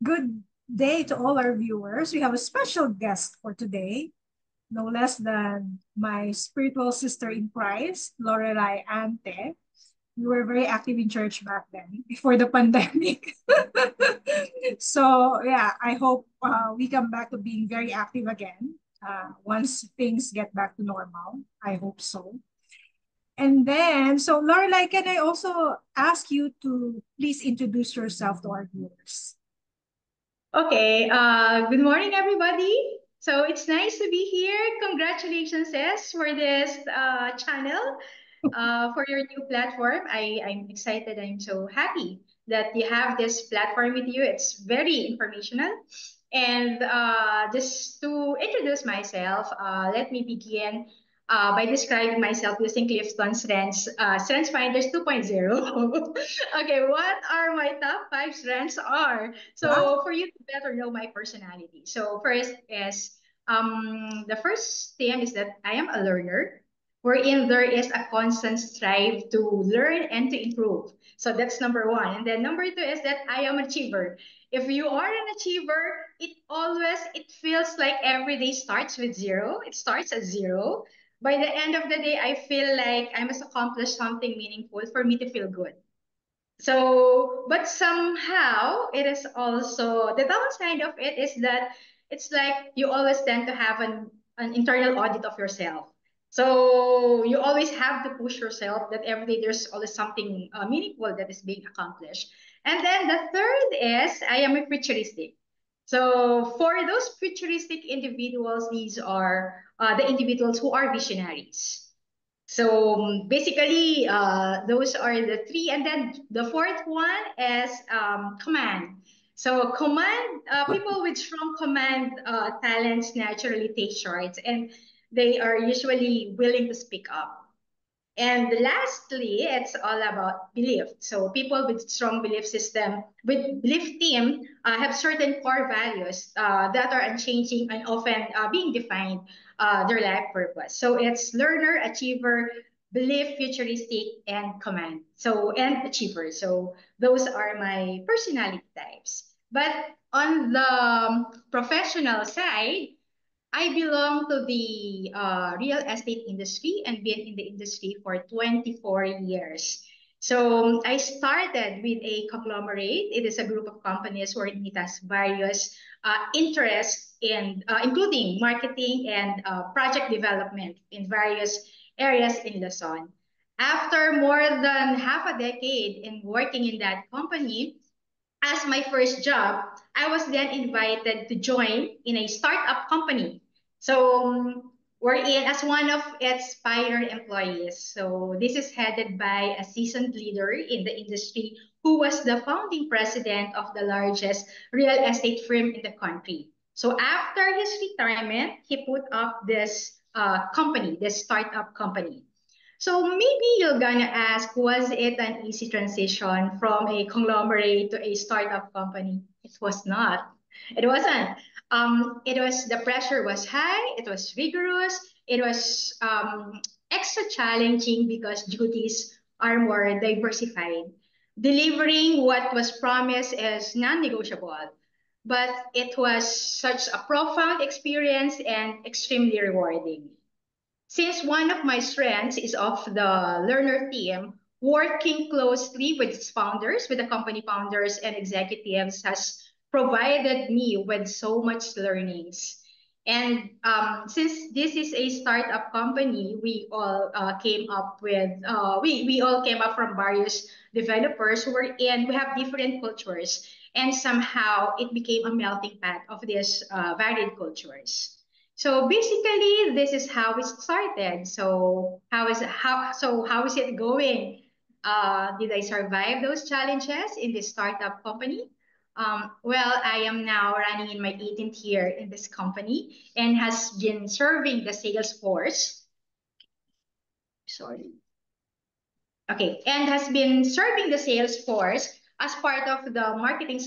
Good day to all our viewers. We have a special guest for today, no less than my spiritual sister in Christ, Lorelai Ante. We were very active in church back then, before the pandemic. So, yeah, I hope we come back to being very active again once things get back to normal. I hope so. And then, so Lorelai, can I also ask you to please introduce yourself to our viewers? Okay, good morning, everybody. So it's nice to be here. Congratulations, Sis, for this channel, for your new platform. I'm excited. I'm so happy that you have this platform with you. It's very informational. And just to introduce myself, let me begin by describing myself using Clifton Strengths Finders 2.0. Okay, what are my top five strengths are? So Wow. for you to better know my personality. So first is the first thing is that I am a learner, wherein there is a constant strive to learn and to improve. So that's number one. And then number two is that I am an achiever. If you are an achiever, it feels like every day starts with zero. It starts at zero. By the end of the day, I feel like I must accomplish something meaningful for me to feel good. So, but somehow it is also the downside of it is that it's like you always tend to have an internal audit of yourself. So you always have to push yourself that every day there's always something meaningful that is being accomplished. And then the third is I am a futuristic. So for those futuristic individuals, these are the individuals who are visionaries. So basically, those are the three. And then the fourth one is command. So command, people with strong command talents naturally take charge and they are usually willing to speak up. And lastly, it's all about belief. So people with strong belief system, with belief team, have certain core values that are unchanging and often being defined their life purpose. So it's learner, achiever, belief, futuristic, and command. So and achiever. So those are my personality types. But on the professional side, I belong to the real estate industry and been in the industry for 24 years. So I started with a conglomerate. It is a group of companies where it has various interests in, including marketing and project development in various areas in Luzon. After more than half a decade in working in that company, as my first job, I was then invited to join in a startup company. So we're in as one of its pioneer employees. So this is headed by a seasoned leader in the industry who was the founding president of the largest real estate firm in the country. So after his retirement, he put up this company, this startup company. So maybe you're gonna ask, was it an easy transition from a conglomerate to a startup company? It was not. It wasn't. It was the pressure was high. It was rigorous. It was extra challenging because duties are more diversified. Delivering what was promised is non-negotiable, but it was such a profound experience and extremely rewarding. Since one of my strengths is of the learner team, working closely with its founders, with the company founders and executives has provided me with so much learnings. And since this is a startup company, we all came up with, we all came up from various developers who were in, we have different cultures. And somehow it became a melting pot of these varied cultures. So basically, this is how it started. So how is it going? Did I survive those challenges in this startup company? Well, I am now running in my 18th year in this company and has been serving the sales force. Sorry. Okay, and has been serving the sales force as part of the marketing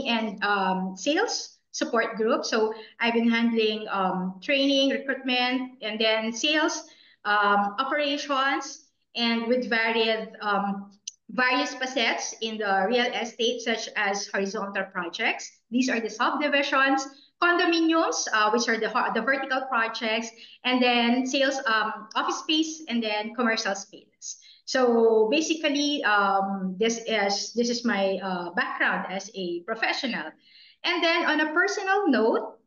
and sales support group. So I've been handling training, recruitment, and then sales, operations, and with varied various facets in the real estate, such as horizontal projects. These are the subdivisions, condominiums, which are the vertical projects, and then sales, office space, and then commercial space. So basically, this is my background as a professional. And then on a personal note,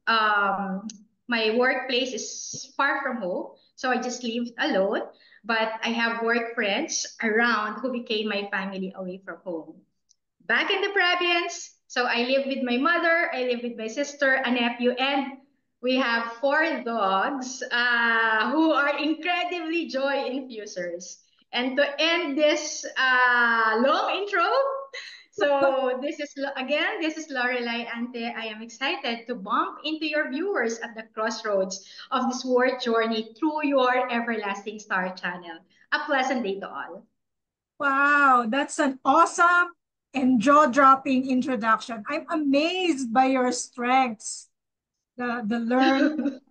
my workplace is far from home, so I just live alone, but I have work friends around who became my family away from home. Back in the province, so I live with my mother, I live with my sister, a nephew, and we have four dogs who are incredibly joy infusers. And to end this long intro, so this is Lorelai Ante. I am excited to bump into your viewers at the crossroads of this world journey through your Everlasting Star channel. A pleasant day to all. Wow, that's an awesome and jaw-dropping introduction. I'm amazed by your strengths. The learn,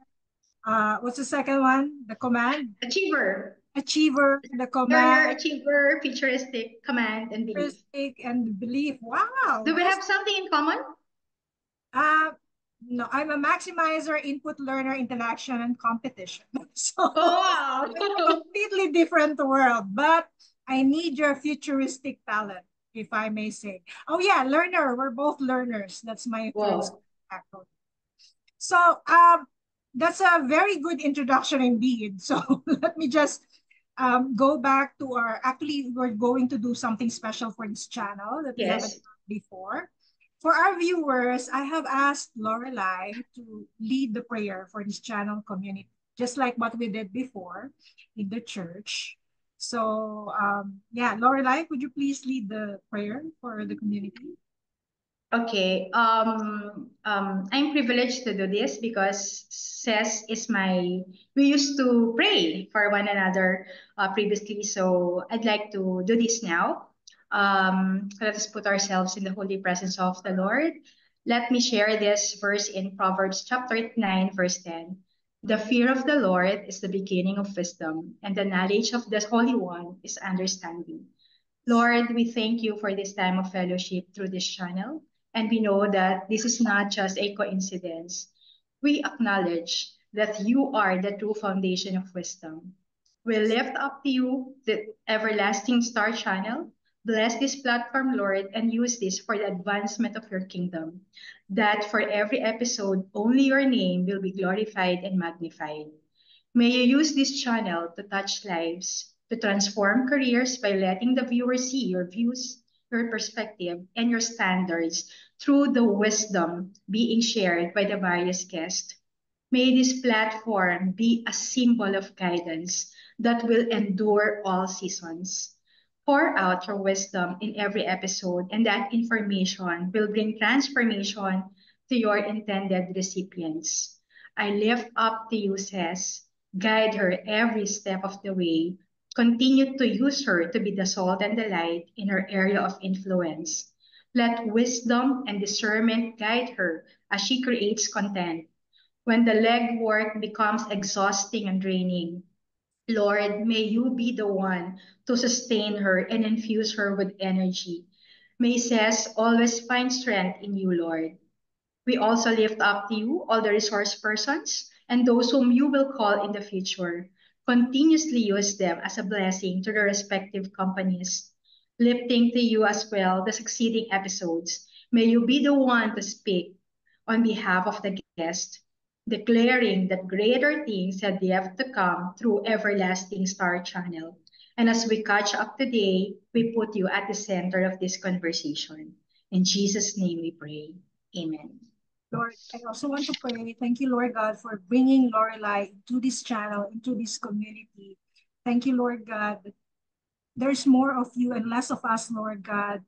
what's the second one? The command, Achiever. achiever, the Learner, command, achiever, futuristic, command, and belief. heuristic, and belief. Wow, Do we that's have something in common? uh no, I'm a maximizer, input learner, interaction, and competition. So Oh, we're in a wow. completely different world, but I need your futuristic talent, if I may say. Oh yeah, learner. We're both learners. That's my third Wow. actually. So that's a very good introduction indeed. So let me just go back to our, actually, we're going to do something special for this channel that we haven't Yes. done before. For our viewers, I have asked Lorelai to lead the prayer for this channel community, just like what we did before in the church. So yeah, Lorelai, could you please lead the prayer for the community? Okay. I'm privileged to do this because Ses is my. We used to pray for one another previously, so I'd like to do this now. Let us put ourselves in the holy presence of the Lord. Let me share this verse in Proverbs chapter 9, verse 10. The fear of the Lord is the beginning of wisdom, and the knowledge of the Holy One is understanding. Lord, we thank you for this time of fellowship through this channel. And we know that this is not just a coincidence. We acknowledge that you are the true foundation of wisdom. We lift up to you the everlasting star channel. Bless this platform, Lord, and use this for the advancement of your kingdom. That for every episode, only your name will be glorified and magnified. May you use this channel to touch lives, to transform careers by letting the viewer see your views, your perspective, and your standards through the wisdom being shared by the various guests. May this platform be a symbol of guidance that will endure all seasons. Pour out your wisdom in every episode, and that information will bring transformation to your intended recipients. I lift up to you, says, guide her every step of the way. Continue to use her to be the salt and the light in her area of influence. Let wisdom and discernment guide her as she creates content. When the legwork becomes exhausting and draining, Lord, may you be the one to sustain her and infuse her with energy. May Ses always find strength in you, Lord. We also lift up to you all the resource persons and those whom you will call in the future. Continuously use them as a blessing to their respective companies. Lifting to you as well the succeeding episodes. May you be the one to speak on behalf of the guest, declaring that greater things had yet to come through Everlasting Star Channel. And as we catch up today, we put you at the center of this conversation. In Jesus' name we pray. Amen. Lord, I also want to pray. Thank you, Lord God, for bringing Lorelai into this channel, into this community. Thank you, Lord God, that there's more of you and less of us, Lord God.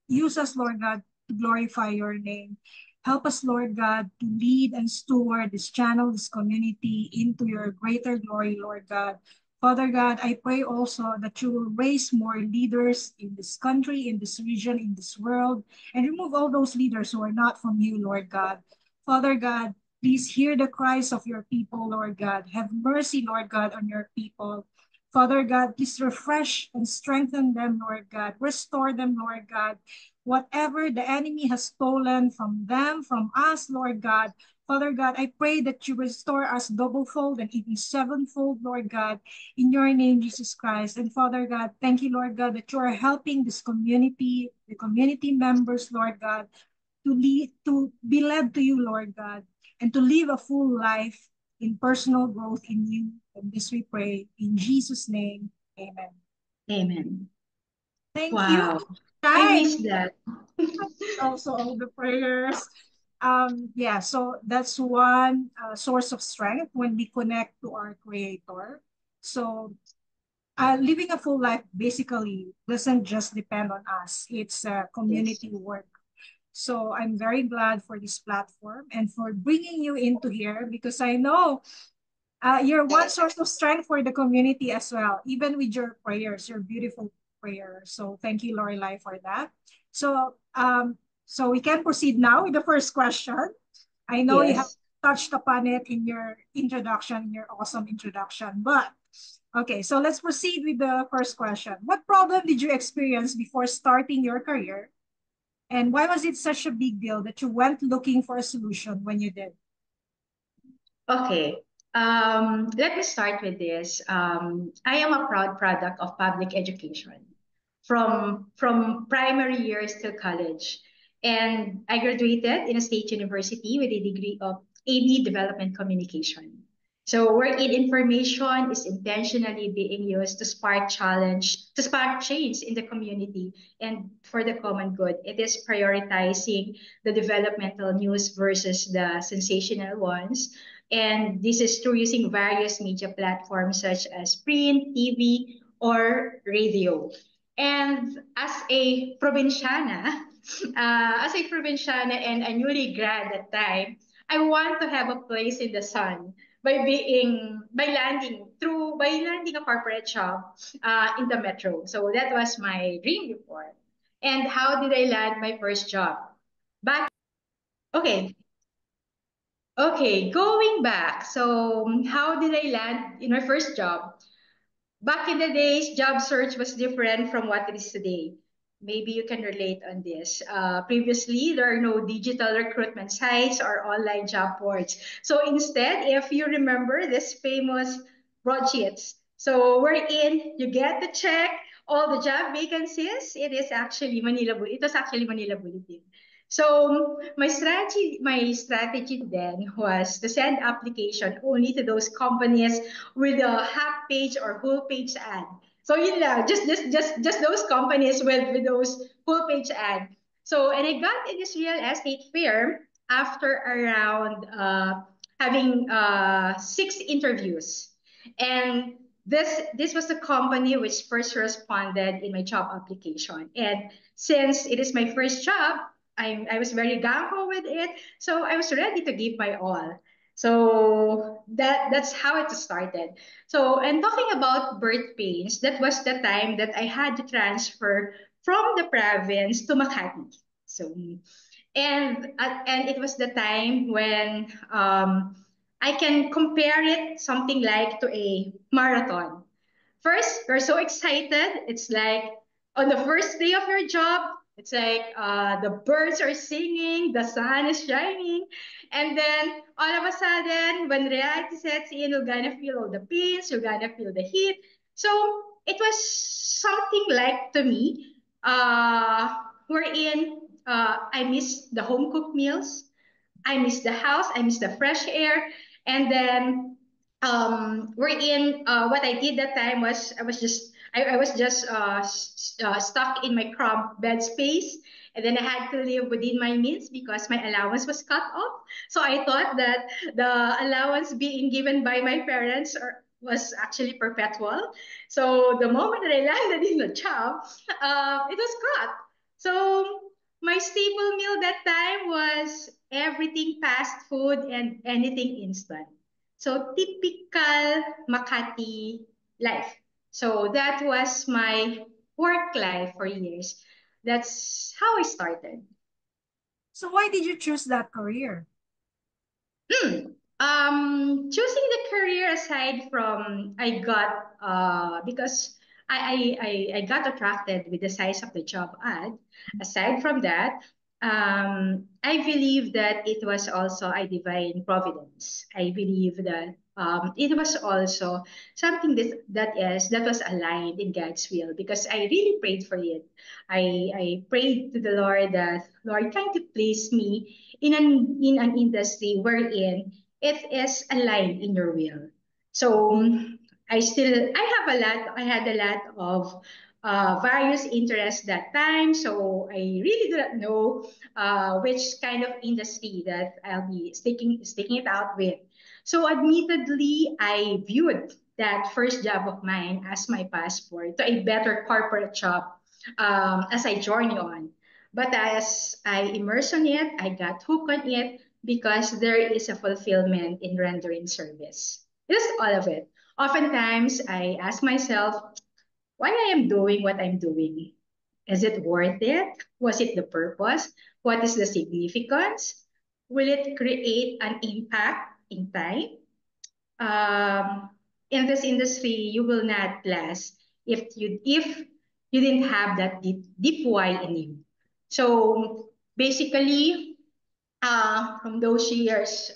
Use us, Lord God, to glorify your name. Help us, Lord God, to lead and steward this channel, this community into your greater glory, Lord God. Father God, I pray also that you will raise more leaders in this country, in this region, in this world, and remove all those leaders who are not from you, Lord God. Father God, please hear the cries of your people, Lord God. Have mercy, Lord God, on your people. Father God, please refresh and strengthen them, Lord God. Restore them, Lord God. Whatever the enemy has stolen from them, from us, Lord God, Father God, I pray that you restore us double-fold and even sevenfold, Lord God, in your name, Jesus Christ. And Father God, thank you, Lord God, that you are helping this community, the community members, Lord God, to be led to you, Lord God, and to live a full life in personal growth in you. And this we pray in Jesus' name. Amen. Amen. Thank you. Wow. I Time. miss that. Also all the prayers. Yeah, so that's one source of strength when we connect to our Creator. So living a full life basically doesn't just depend on us. It's a Yes. community work. So I'm very glad for this platform and for bringing you into here because I know you're one source of strength for the community as well, even with your prayers, your beautiful prayers. So thank you, Lorelai, for that. So so we can proceed now with the first question. I know you have Yes. touched upon it in your introduction, your awesome introduction, but okay, so let's proceed with the first question. What problem did you experience before starting your career? And why was it such a big deal that you went looking for a solution when you did? Okay. Let me start with this. I am a proud product of public education from primary years till college. And I graduated in a state university with a degree of AB Development Communication. So wherein information is intentionally being used to spark change in the community and for the common good. It is prioritizing the developmental news versus the sensational ones, and this is through using various media platforms such as print, TV, or radio. And as a provinciana and a newly grad at time, I want to have a place in the sun by landing a corporate job in the metro. So that was my dream before. And how did I land my first job? Back okay, Okay, going back. So, how did I land in my first job? Back in the days, job search was different from what it is today. Maybe you can relate on this. Previously, there are no digital recruitment sites or online job boards. So instead, if you remember this famous broadsheets, so wherein you get to check all the job vacancies, it was actually Manila Bulletin. So my strategy then was to send application only to those companies with a half page or full page ad. So yun lang, just those companies with those full page ad. So and I got in this real estate firm after around having 6 interviews, and this was the company which first responded in my job application. And since it is my first job, I was very gung ho with it, so I was ready to give my all. So that's how it started. So, and talking about birth pains, that was the time that I had to transfer from the province to Makati. So, and it was the time when I can compare it something like to a marathon. First, you're so excited. It's like on the first day of your job, it's like the birds are singing, the sun is shining, and then all of a sudden, when reality sets in, you're gonna feel all the pains, you're gonna feel the heat. So it was something like to me, wherein I miss the home cooked meals, I miss the house, I miss the fresh air, and then what I did that time was I was just stuck in my cramped bed space, and then I had to live within my means because my allowance was cut off. So I thought that the allowance being given by my parents was actually perpetual. So the moment that I landed in the job, it was cut. So my staple meal that time was everything fast food and anything instant. So typical Makati life. So that was my work life for years. That's how I started. So why did you choose that career? Hmm. Choosing the career aside from I got because I got attracted with the size of the job ad. Aside from that, I believe that it was also a divine providence. I believe that it was also something that was aligned in God's will because I really prayed for it. I prayed to the Lord that Lord trying to place me in an industry wherein it is aligned in your will. So I had a lot of various interests that time. So I really do not know which kind of industry that I'll be sticking it out with. So admittedly, I viewed that first job of mine as my passport to a better corporate job as I journey on. But as I immersed on it, I got hooked on it because there is a fulfillment in rendering service. Just all of it. Oftentimes, I ask myself why I am doing what I'm doing. Is it worth it? Was it the purpose? What is the significance? Will it create an impact in time? Um, in this industry, you will not last if you didn't have that deep why in you. So basically, from those years,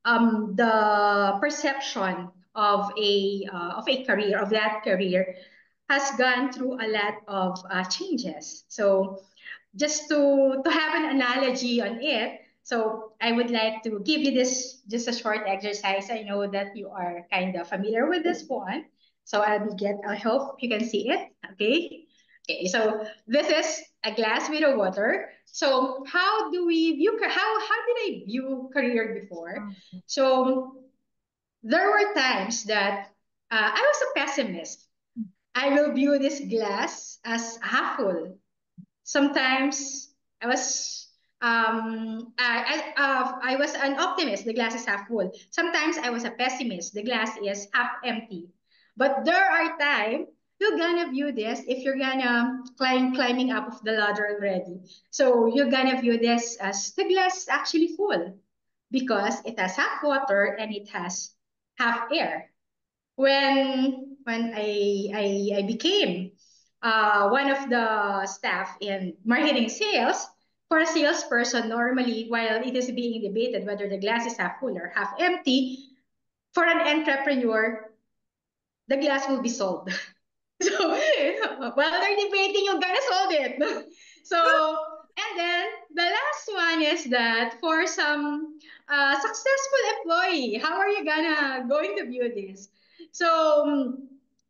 the perception of a career of that career has gone through a lot of changes. So just to have an analogy on it, so I would like to give you this just a short exercise. I know that you are kind of familiar with this one. So I hope you can see it. Okay. Okay, so this is a glass with a water. So how do we view how did I view career before? So there were times that I was a pessimist. I will view this glass as half full. Sometimes I was I was an optimist. The glass is half full. Sometimes I was a pessimist. The glass is half empty. But there are times you're gonna view this if you're gonna climbing up of the ladder already. So you're gonna view this as the glass is actually full because it has half water and it has half air. When I became one of the staff in marketing sales, for a salesperson, normally, while it is being debated whether the glass is half full or half empty, for an entrepreneur, the glass will be sold. So while they're debating, you're gonna solve it. So and then the last one is that for some successful employee, how are you going to view this? So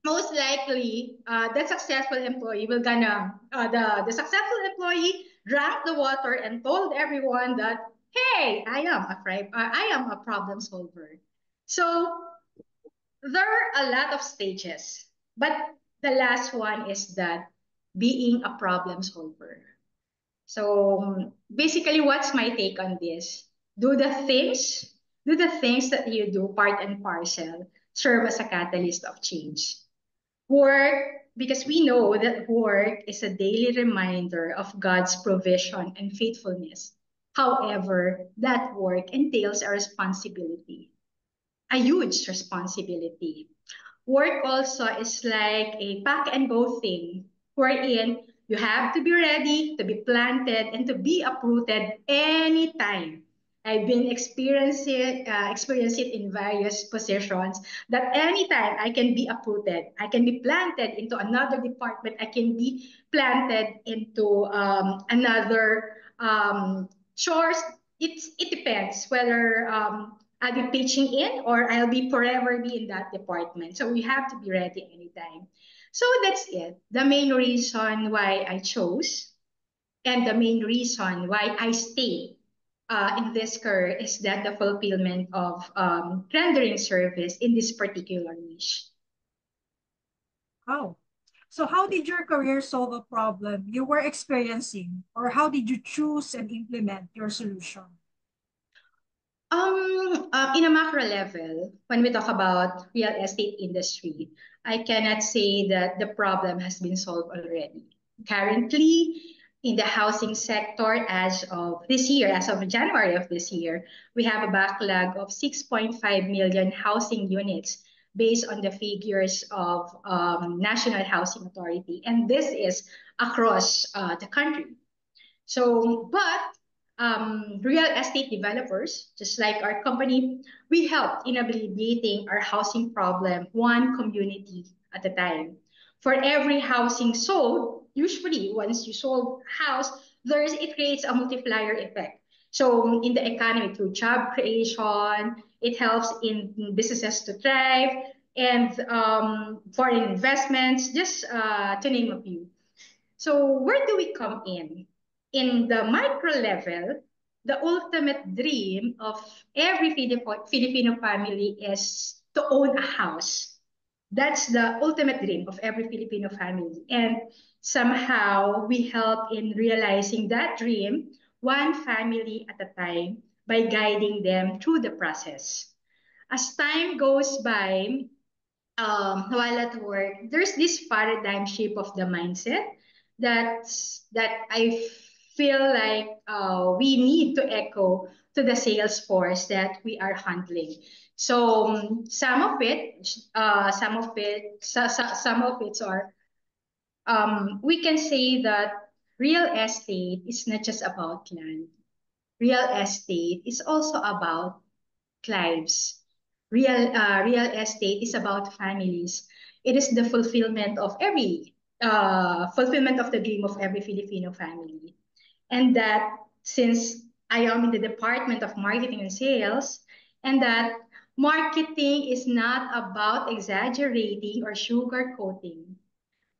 most likely, that successful employee will gonna the successful employee drank the water and told everyone that hey, I am a problem solver. So there are a lot of stages, but the last one is that being a problem solver. So basically, what's my take on this? Do the things, do the things that you do, part and parcel, serve as a catalyst of change. Work, because we know that work is a daily reminder of God's provision and faithfulness. However, that work entails a responsibility, a huge responsibility. Work also is like a pack and go thing, wherein you have to be ready to be planted and to be uprooted anytime. I've been experience it in various positions that anytime I can be uprooted, I can be planted into another department, I can be planted into another chores. It depends whether I'll be pitching in or I'll be forever be in that department. So we have to be ready anytime. So that's it. The main reason why I chose and the main reason why I stay in this career is that the fulfillment of rendering service in this particular niche. Oh, so how did your career solve a problem you were experiencing, or how did you choose and implement your solution? In a macro level, when we talk about real estate industry, I cannot say that the problem has been solved already. Currently, in the housing sector as of this year, as of January of this year, we have a backlog of 6.5 million housing units based on the figures of National Housing Authority. And this is across the country. So, but real estate developers, just like our company, we help in alleviating our housing problem one community at a time. For every housing sold, usually once you sold house, it creates a multiplier effect. So in the economy through job creation, it helps in businesses to thrive and foreign investments, just to name a few. So where do we come in? In the micro level, the ultimate dream of every Filipino family is to own a house. That's the ultimate dream of every Filipino family. And somehow we help in realizing that dream one family at a time by guiding them through the process. As time goes by, while at work, there's this paradigm shift of the mindset that I feel like we need to echo to the sales force that we are handling. So some of it are we can say that real estate is not just about land. Real estate is also about lives. Real estate is about families. It is the fulfillment of the dream of every Filipino family. And that since I am in the Department of Marketing and Sales, and that marketing is not about exaggerating or sugarcoating.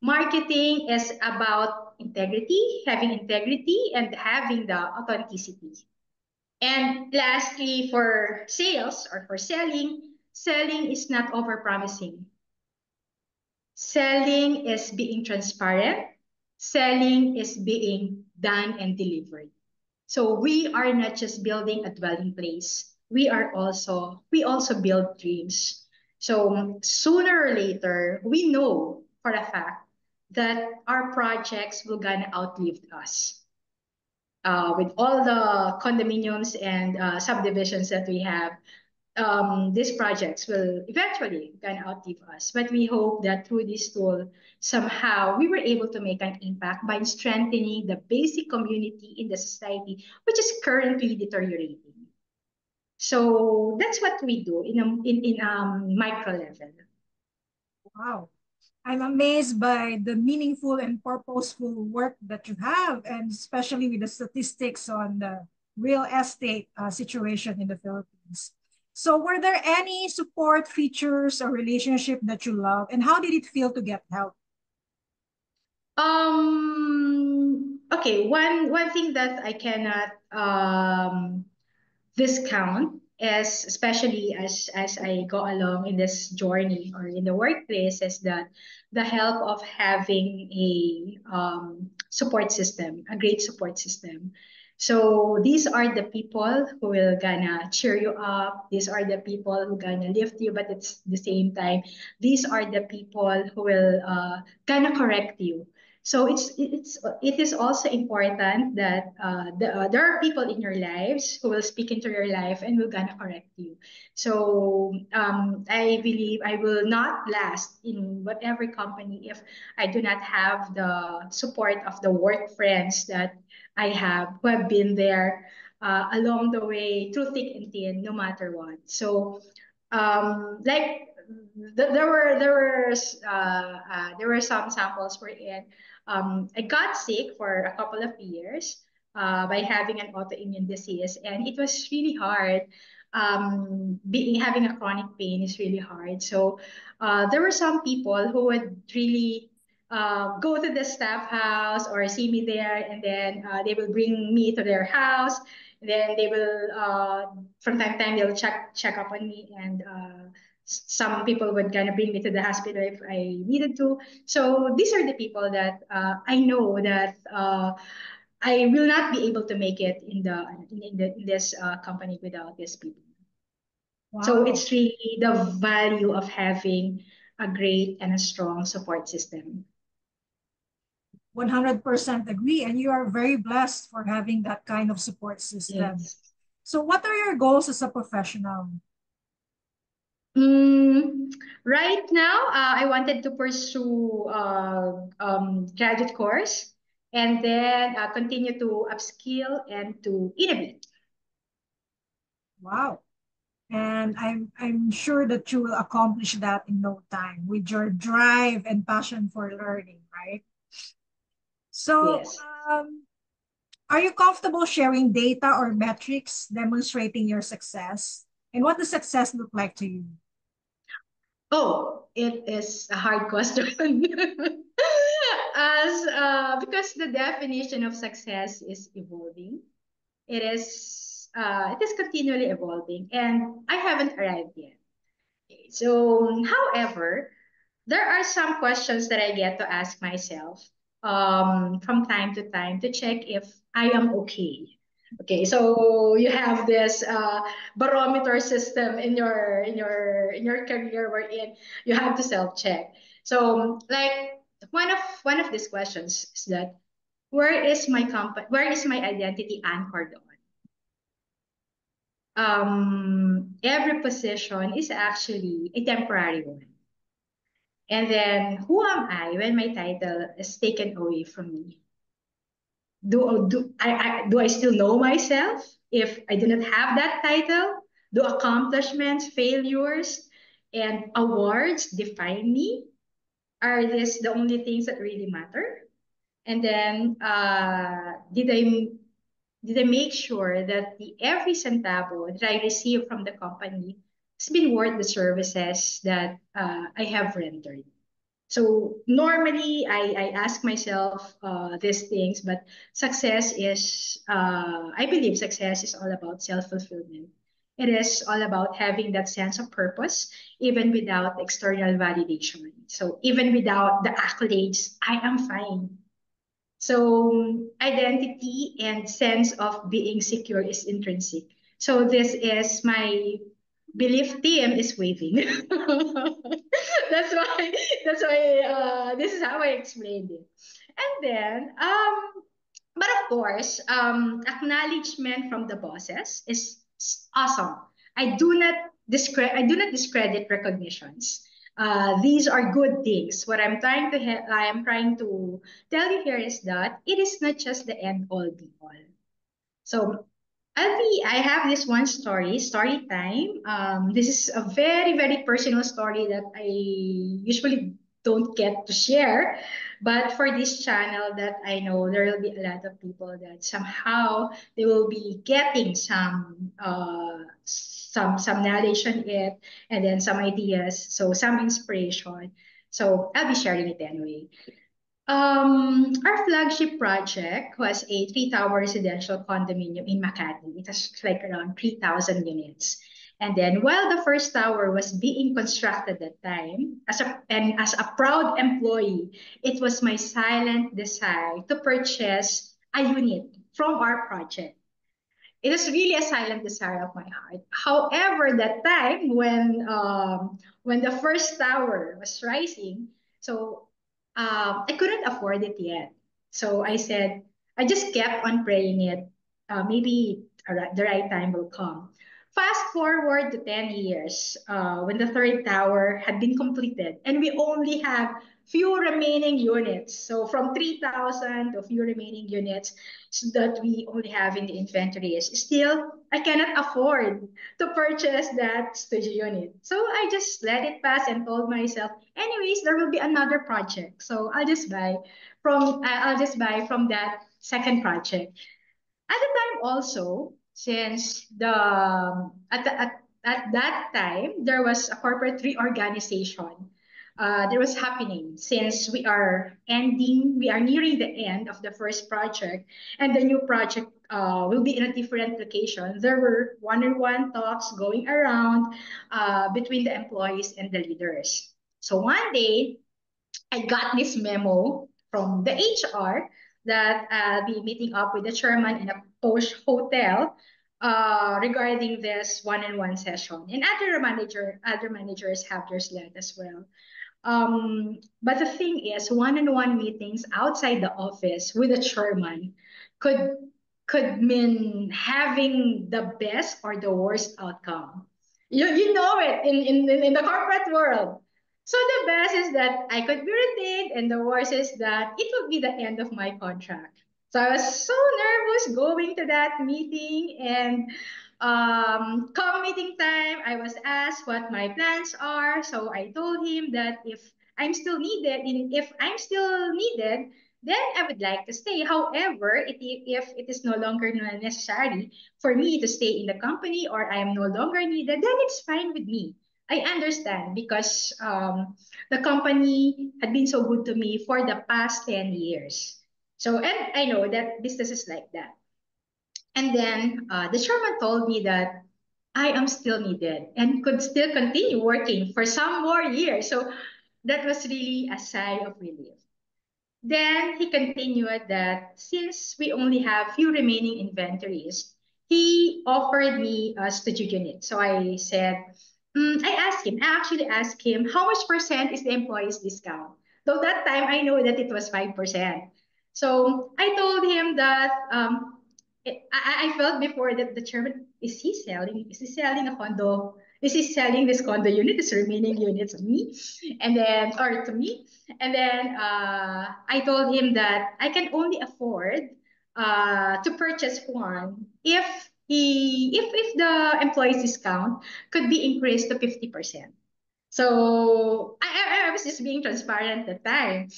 Marketing is about integrity, having integrity, and having the authenticity. And lastly, for sales or for selling, selling is not overpromising. Selling is being transparent. Selling is being done and delivered. So we are not just building a dwelling place. We also build dreams. So sooner or later, we know for a fact that our projects will gonna outlive us with all the condominiums and subdivisions that we have, these projects will eventually gonna outlive us. But we hope that through this tool, somehow we were able to make an impact by strengthening the basic community in the society, which is currently deteriorating. So that's what we do in micro level. Wow. I'm amazed by the meaningful and purposeful work that you have, and especially with the statistics on the real estate situation in the Philippines. So, were there any support features or relationship that you love, and how did it feel to get help? Okay, one thing that I cannot discount as especially as I go along in this journey or in the workplace is that the help of having a support system, a great support system. So these are the people who will gonna cheer you up. These are the people who gonna lift you, but it's the same time. These are the people who will gonna correct you. So it is also important that there are people in your lives who will speak into your life and will gonna correct you. So I believe I will not last in whatever company if I do not have the support of the work friends that I have who have been there along the way through thick and thin, no matter what. So like there were some samples wherein I got sick for a couple of years by having an autoimmune disease, and it was really hard. Being having a chronic pain is really hard. So there were some people who would really go to the staff house or see me there, and then they will bring me to their house. Then they will, from time to time, they'll check up on me, and some people would kind of bring me to the hospital if I needed to. So these are the people that I know that I will not be able to make it in this company without these people. So Wow. it's really the value of having a great and a strong support system. 100% agree. And you are very blessed for having that kind of support system. Yes. So what are your goals as a professional? Mm, right now, I wanted to pursue graduate course and then continue to upskill and to innovate. Wow. And I'm sure that you will accomplish that in no time with your drive and passion for learning, right? So, Yes. are you comfortable sharing data or metrics demonstrating your success? And what does success look like to you? Oh, it is a hard question. As because the definition of success is evolving. It is continually evolving, and I haven't arrived yet. So, however, there are some questions that I get to ask myself from time to time to check if I am okay. Okay, so you have this barometer system in your career wherein you have to self check. So, like one of these questions is that where is my identity anchored on? Every position is actually a temporary one. And then, who am I when my title is taken away from me? Do I still know myself if I do not have that title? Do accomplishments, failures, and awards define me? Are these the only things that really matter? And then, did I make sure that the every centavo that I receive from the company has been worth the services that I have rendered? So normally I ask myself these things, but I believe success is all about self-fulfillment. It is all about having that sense of purpose, even without external validation. So even without the accolades, I am fine. So identity and sense of being secure is intrinsic. So this is my belief team is waving. that's why this is how I explained it. And then but of course, acknowledgement from the bosses is awesome. I do not discredit recognitions. These are good things. I am trying to tell you here is that it is not just the end all be all. So I have this one story time. This is a very, very personal story that I usually don't get to share. But for this channel that I know there will be a lot of people that somehow they will be getting some knowledge on it and then some ideas, so some inspiration. So I'll be sharing it anyway. Our flagship project was a three-tower residential condominium in Makati. It was like around 3,000 units. And then while the first tower was being constructed that time, as a proud employee, it was my silent desire to purchase a unit from our project. It is really a silent desire of my heart. However, that time when the first tower was rising, so I couldn't afford it yet. So I said I just kept on praying it. Maybe the right time will come. Fast forward to 10 years, when the third tower had been completed, and we only have few remaining units. So from 3,000 to few remaining units that we only have in the inventory is still I cannot afford to purchase that studio unit. So I just let it pass and told myself, anyways, there will be another project. So I'll just buy from that second project. At the time also, since at that time there was a corporate reorganization that was happening since we are nearing the end of the first project, and the new project will be in a different location. There were one-on-one talks going around between the employees and the leaders. So one day I got this memo from the HR that I'll be meeting up with the chairman in a posh hotel regarding this one-on-one session. And other managers have their slot as well. But the thing is, one-on-one meetings outside the office with a chairman could could mean having the best or the worst outcome. You know it in the corporate world. So the best is that I could be retained, and the worst is that it will be the end of my contract. So I was so nervous going to that meeting, and come meeting time, I was asked what my plans are. So I told him that if I'm still needed, then I would like to stay. However, if it is no longer necessary for me to stay in the company, or I am no longer needed, then it's fine with me. I understand because the company had been so good to me for the past 10 years. So, and I know that business is like that. And then the chairman told me that I am still needed and could still continue working for some more years. So that was really a sigh of relief. Then he continued that since we only have few remaining inventories, he offered me a studio unit. So I said, I actually asked him, how much percent is the employee's discount? Though that time I know that it was 5%. So I told him that I felt before that the chairman, is he selling a condo? Is he selling this condo unit, this remaining unit to me? And then, or to me? And then I told him that I can only afford to purchase one if the employee's discount could be increased to 50%. So I was just being transparent at the time.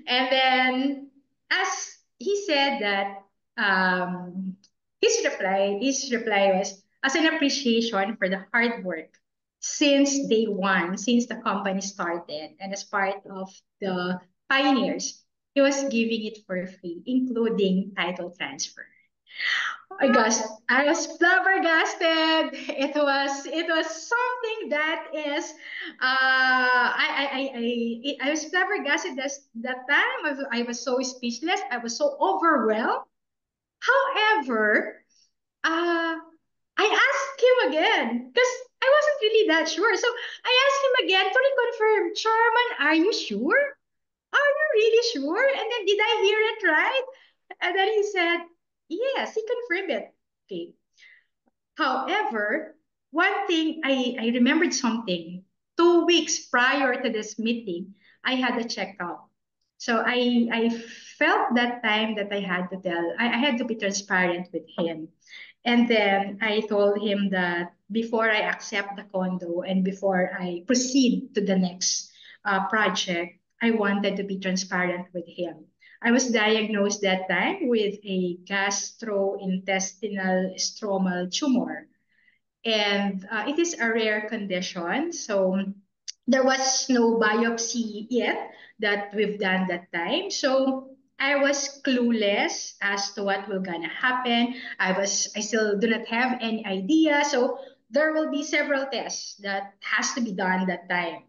And then as he said that his reply was as an appreciation for the hard work since day one, since the company started, and as part of the pioneers, he was giving it for free, including title transfer. I was flabbergasted. It was something that is I was flabbergasted that time. I was so speechless. I was so overwhelmed. However, uh, I asked him again because I wasn't really that sure. So I asked him again to reconfirm, Chairman, are you sure? Are you really sure? And then did I hear it right? And then he said, yes, he confirmed it. Okay. However, one thing I remembered something. 2 weeks prior to this meeting, I had a checkup. So I felt that time that I had to be transparent with him. And then I told him that before I accept the condo and before I proceed to the next project, I wanted to be transparent with him. I was diagnosed that time with a gastrointestinal stromal tumor, and it is a rare condition. So there was no biopsy yet that we've done that time. So I was clueless as to what will gonna happen. I still do not have any idea. So there will be several tests that has to be done that time.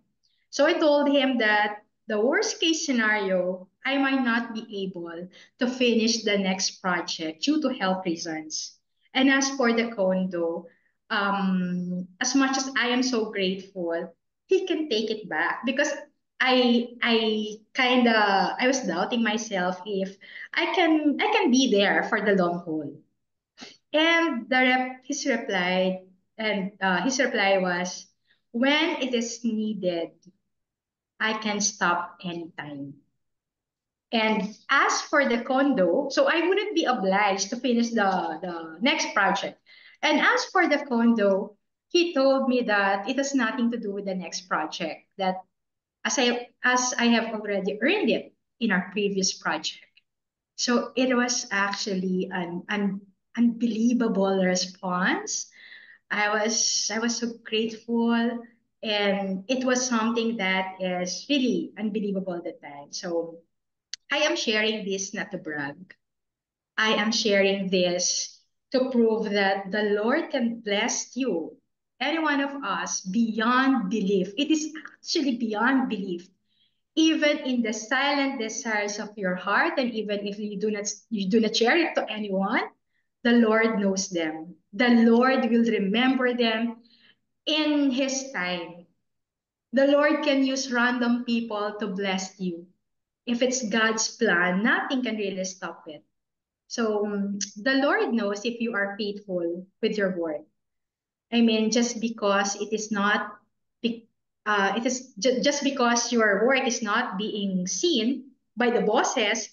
So I told him that the worst case scenario, I might not be able to finish the next project due to health reasons. And as for the condo, as much as I am so grateful, he can take it back because I was doubting myself if I can be there for the long haul. And his reply was, when it is needed, I can stop anytime. And as for the condo, so I wouldn't be obliged to finish the next project. And as for the condo, he told me that it has nothing to do with the next project, that as I have already earned it in our previous project. So it was actually an unbelievable response. I was so grateful, and it was something that is really unbelievable at the time. So I am sharing this not to brag. I am sharing this to prove that the Lord can bless you, any one of us, beyond belief. It is actually beyond belief. Even in the silent desires of your heart, and even if you do not share it to anyone, the Lord knows them. The Lord will remember them in His time. The Lord can use random people to bless you. If it's God's plan, nothing can really stop it. So the Lord knows if you are faithful with your word. I mean, just because it is not, just because your work is not being seen by the bosses,